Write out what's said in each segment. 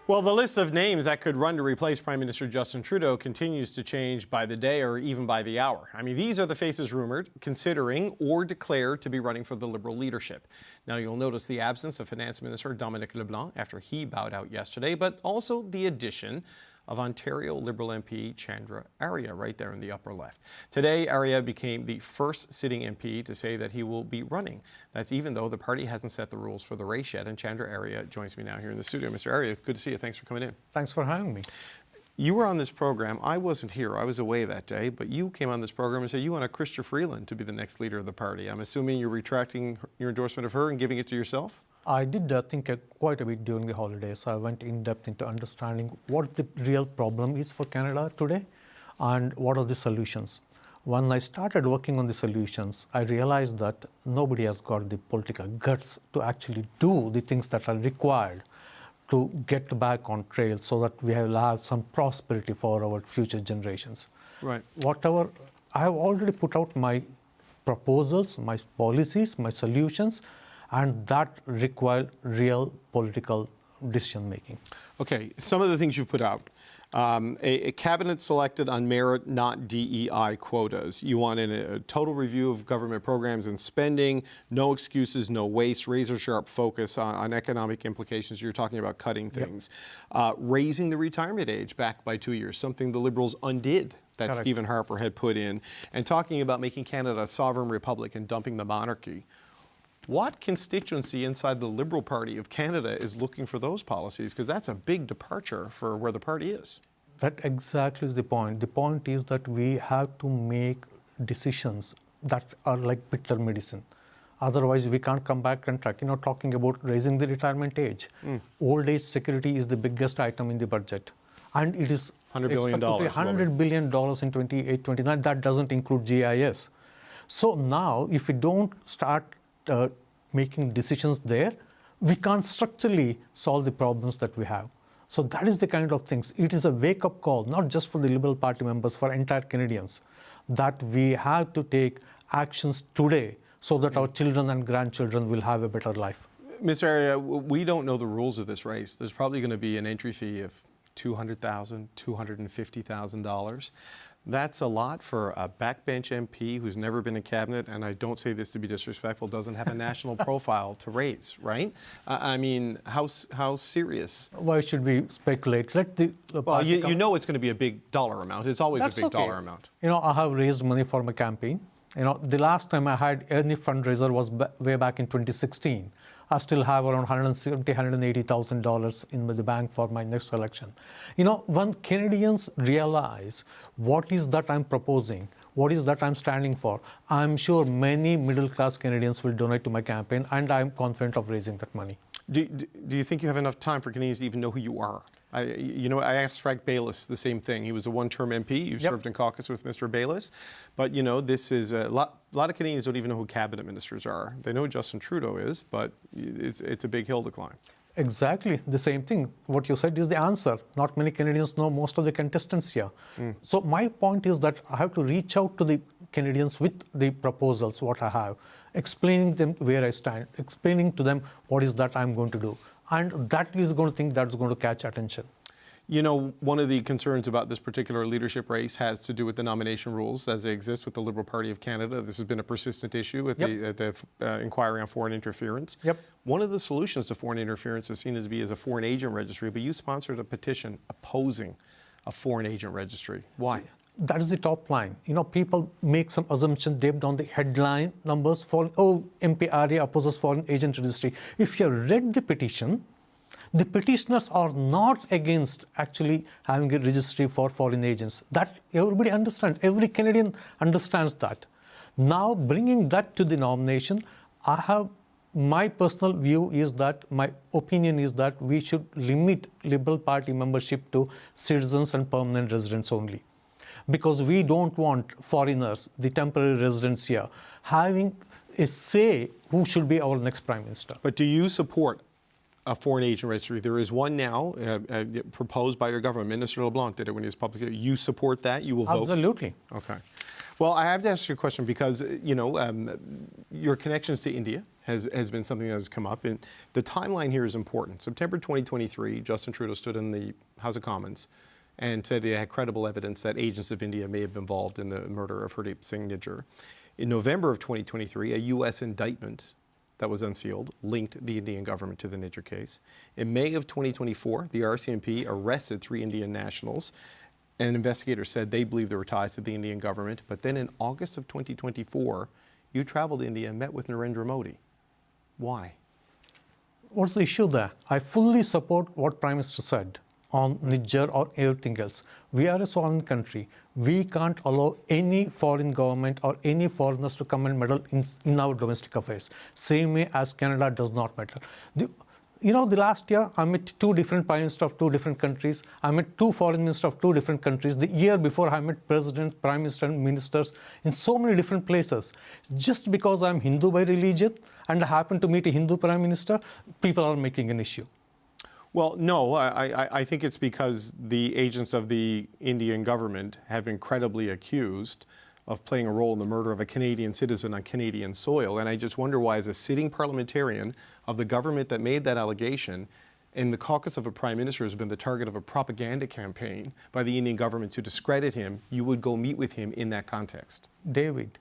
Well, the list of names that could run to replace Prime Minister Justin Trudeau continues to change by the day or even by the hour. I mean, these are the faces rumored, considering or declared to be running for the Liberal leadership. Now, you'll notice the absence of Finance Minister Dominic LeBlanc after he bowed out yesterday, but also the addition of Ontario Liberal MP Chandra Arya, right there in the upper left. Today, Arya became the first sitting MP to say that he will be running. That's even though the party hasn't set the rules for the race yet. And Chandra Arya joins me now here in the studio. Mr. Arya, good to see you. Thanks for coming in. Thanks for having me. You were on this program. I wasn't here. I was away that day. But you came on this program and said you wanted Chrystia Freeland to be the next leader of the party. I'm assuming you're retracting your endorsement of her and giving it to yourself? I did think quite a bit during the holidays. I went in depth into understanding what the real problem is for Canada today and what are the solutions. When I started working on the solutions, I realized that nobody has got the political guts to actually do the things that are required to get back on trail so that we will have some prosperity for our future generations. Right. Whatever, I have already put out my proposals, my policies, my solutions, and that required real political decision making. Okay, some of the things you've put out. A cabinet selected on merit, not DEI quotas. You want a total review of government programs and spending, no excuses, no waste, razor-sharp focus on economic implications. You're talking about cutting things. Yep. Raising the retirement age back by 2 years, something the Liberals undid that Correct. Stephen Harper had put in, and talking about making Canada a sovereign republic and dumping the monarchy. What constituency inside the Liberal Party of Canada is looking for those policies? Because that's a big departure for where the party is. That exactly is the point. The point is that we have to make decisions that are like bitter medicine. Otherwise, we can't come back and track. Talking about raising the retirement age. Old age security is the biggest item in the budget. And it is $100 billion. $100 billion in 28-29. That doesn't include GIS. So now, if we don't start making decisions there, we can't structurally solve the problems that we have. So that is the kind of things. It is a wake-up call, not just for the Liberal Party members, for entire Canadians, that we have to take actions today so that our children and grandchildren will have a better life. Mr. Arya, we don't know the rules of this race. There's probably going to be an entry fee of $200,000, $250,000. That's a lot for a backbench MP who's never been in cabinet, and I don't say this to be disrespectful, doesn't have a national profile to raise, right? I mean, how serious? Why should we speculate? Let the well, you know it's going to be a big dollar amount. It's always a big dollar amount. I have raised money for my campaign. The last time I had any fundraiser was way back in 2016. I still have around $170,000, $180,000 in the bank for my next election. When Canadians realize what is that I'm proposing, what is that I'm standing for, I'm sure many middle-class Canadians will donate to my campaign, and I'm confident of raising that money. Do you think you have enough time for Canadians to even know who you are? I asked Frank Baylis the same thing. He was a one-term MP. You served in caucus with Mr. Baylis. But, this is a lot of Canadians don't even know who cabinet ministers are. They know who Justin Trudeau is, but it's a big hill to climb. Exactly the same thing. What you said is the answer. Not many Canadians know most of the contestants here. So my point is that I have to reach out to the Canadians with the proposals, what I have, explaining them where I stand, explaining to them what is that I'm going to do. And that is going to think that's going to catch attention. One of the concerns about this particular leadership race has to do with the nomination rules as they exist with the Liberal Party of Canada. This has been a persistent issue with the inquiry on foreign interference. One of the solutions to foreign interference is seen as a foreign agent registry, but you sponsored a petition opposing a foreign agent registry. Why? That is the top line. People make some assumptions based on the headline numbers for, MP Arya opposes foreign agent registry. If you read the petition, the petitioners are not against actually having a registry for foreign agents. That everybody understands. Every Canadian understands that. Now, bringing that to the nomination, my personal view is that, my opinion is that we should limit Liberal Party membership to citizens and permanent residents only. Because we don't want foreigners, the temporary residents here, having a say who should be our next Prime Minister. But do you support a foreign agent registry? There is one now proposed by your government. Minister LeBlanc did it when he was public. You support that? You will vote? Absolutely. Okay. Well, I have to ask you a question because, your connections to India has been something that has come up. And the timeline here is important. September 2023, Justin Trudeau stood in the House of Commons and said he had credible evidence that agents of India may have been involved in the murder of Hardeep Singh Nijjar. In November of 2023, a U.S. indictment that was unsealed linked the Indian government to the Nijjar case. In May of 2024, the RCMP arrested 3 Indian nationals. And investigators said they believed there were ties to the Indian government. But then in August of 2024, you traveled to India and met with Narendra Modi. Why? What's the issue there? I fully support what Prime Minister said on Nijjar or everything else. We are a sovereign country. We can't allow any foreign government or any foreigners to come and meddle in our domestic affairs. Same way as Canada does not meddle. The last year, I met 2 different prime ministers of 2 different countries. I met 2 foreign ministers of 2 different countries. The year before, I met presidents, prime minister, and ministers in so many different places. Just because I'm Hindu by religion and I happen to meet a Hindu prime minister, people are making an issue. Well, no, I think it's because the agents of the Indian government have been credibly accused of playing a role in the murder of a Canadian citizen on Canadian soil. And I just wonder why, as a sitting parliamentarian of the government that made that allegation, and the caucus of a prime minister has been the target of a propaganda campaign by the Indian government to discredit him, you would go meet with him in that context. David,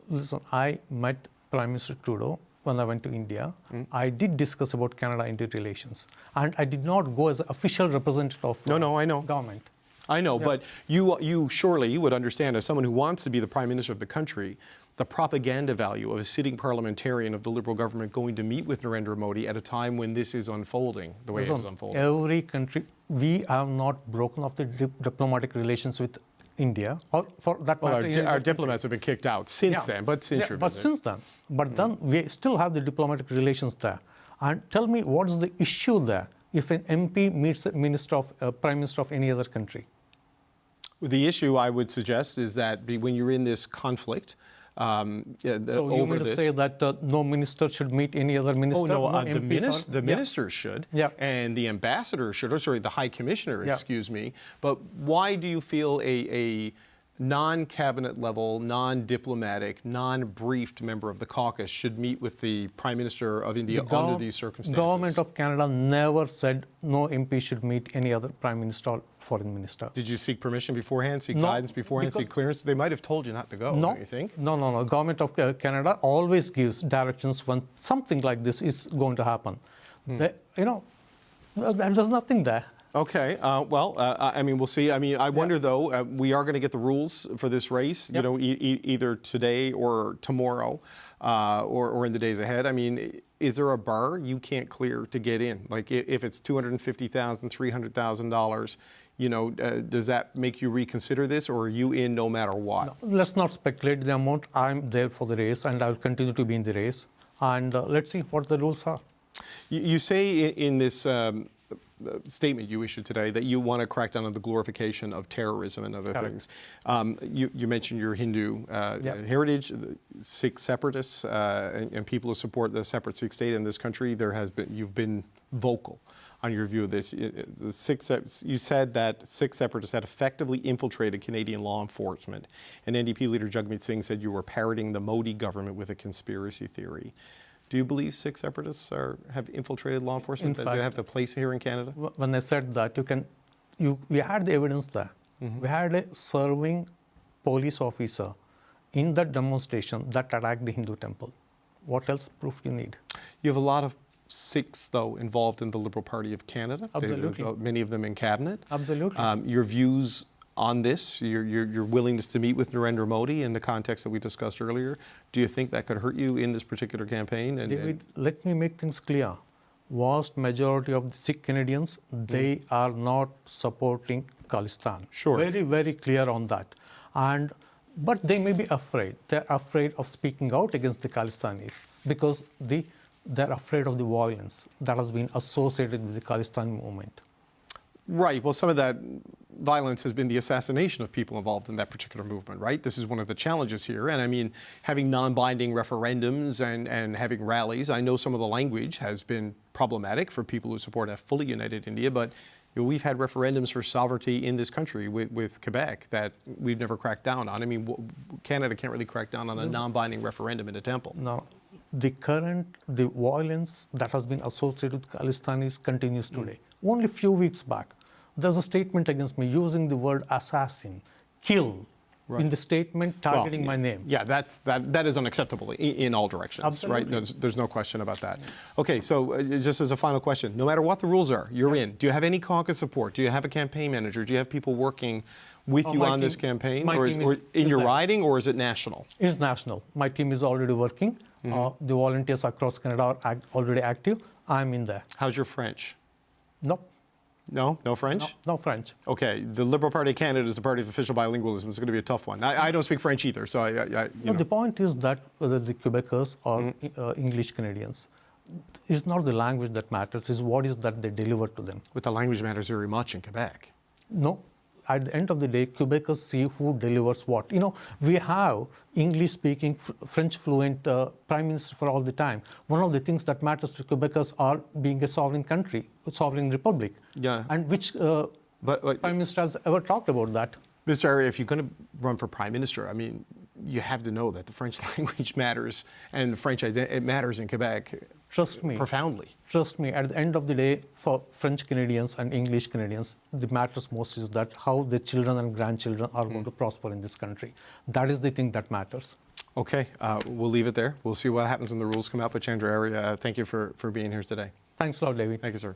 listen, I met Prime Minister Trudeau when I went to India. I did discuss about Canada-India relations. And I did not go as an official representative of I know. government. I know, but you surely would understand, as someone who wants to be the Prime Minister of the country, the propaganda value of a sitting parliamentarian of the Liberal government going to meet with Narendra Modi at a time when this is unfolding the way it is unfolding. Every country, we have not broken off the diplomatic relations with India, or for that matter. Our diplomats have been kicked out since then, but since your visit. But then we still have the diplomatic relations there. And tell me, what's the issue there if an MP meets a prime minister of any other country? The issue, I would suggest, is that when you're in this conflict, so you mean to say that no minister should meet any other minister? Oh, no, the ministers should, yeah. And the ambassador should, or sorry, the high commissioner, excuse me. But why do you feel a non-cabinet level, non-diplomatic, non-briefed member of the caucus should meet with the Prime Minister of India under these circumstances? The government of Canada never said no MP should meet any other Prime Minister or Foreign Minister. Did you seek permission beforehand, seek guidance beforehand, seek clearance? They might have told you not to go, don't you think? No. Government of Canada always gives directions when something like this is going to happen. There's nothing there. Okay. We'll see. I wonder, though, we are going to get the rules for this race, either today or tomorrow or in the days ahead. Is there a bar you can't clear to get in? Like if it's $250,000, $300,000, does that make you reconsider this, or are you in no matter what? No, let's not speculate the amount. I'm there for the race, and I'll continue to be in the race. And let's see what the rules are. You say in this statement you issued today that you want to crack down on the glorification of terrorism and other things. You mentioned your Hindu heritage, Sikh separatists, and people who support the separate Sikh state in this country. You've been vocal on your view of this. You said that Sikh separatists had effectively infiltrated Canadian law enforcement, and NDP leader Jagmeet Singh said you were parroting the Modi government with a conspiracy theory. Do you believe Sikh separatists have infiltrated law enforcement? Do they have a place here in Canada? When I said that, we had the evidence there. We had a serving police officer in that demonstration that attacked the Hindu temple. What else proof you need? You have a lot of Sikhs, though, involved in the Liberal Party of Canada. Absolutely. Many of them in cabinet. Absolutely. Your views on this, your willingness to meet with Narendra Modi in the context that we discussed earlier, do you think that could hurt you in this particular campaign? David, let me make things clear. Vast majority of the Sikh Canadians, they are not supporting Khalistan. Sure. Very, very clear on that. But they may be afraid. They're afraid of speaking out against the Khalistanis because they're afraid of the violence that has been associated with the Khalistan movement. Right. Well, some of that violence has been the assassination of people involved in that particular movement, right? This is one of the challenges here. And having non-binding referendums and having rallies, I know some of the language has been problematic for people who support a fully united India, but we've had referendums for sovereignty in this country with Quebec that we've never cracked down on. I mean, Canada can't really crack down on a non-binding referendum in a temple. No, the violence that has been associated with Khalistanis continues today. Only a few weeks back, there's a statement against me using the word assassin, kill, in the statement targeting my name. Yeah, that is unacceptable in all directions, Absolutely. right? There's no question about that. Okay, so just as a final question, no matter what the rules are, you're in. Do you have any caucus support? Do you have a campaign manager? Do you have people working with you on this campaign? Or in your riding, or is it national? It's national. My team is already working. The volunteers across Canada are already active. I'm in there. How's your French? Nope. No? No French? No French. Okay, the Liberal Party of Canada is the party of official bilingualism. It's going to be a tough one. I don't speak French either, so The point is that whether the Quebecers or English Canadians, it's not the language that matters, it's what is that they deliver to them. But the language matters very much in Quebec. No. At the end of the day, Quebecers see who delivers what. We have English-speaking, French-fluent prime minister for all the time. One of the things that matters to Quebecers are being a sovereign country, a sovereign republic. Yeah. And which prime minister has ever talked about that? Mr. Arya, if you're going to run for prime minister, I mean, you have to know that the French language matters, and the French it matters in Quebec. Trust me. Profoundly. Trust me, at the end of the day, for French Canadians and English Canadians, the matters most is that how the children and grandchildren are going to prosper in this country. That is the thing that matters. Okay, we'll leave it there. We'll see what happens when the rules come out. But Chandra Arya, thank you for being here today. Thanks a lot, David. Thank you, sir.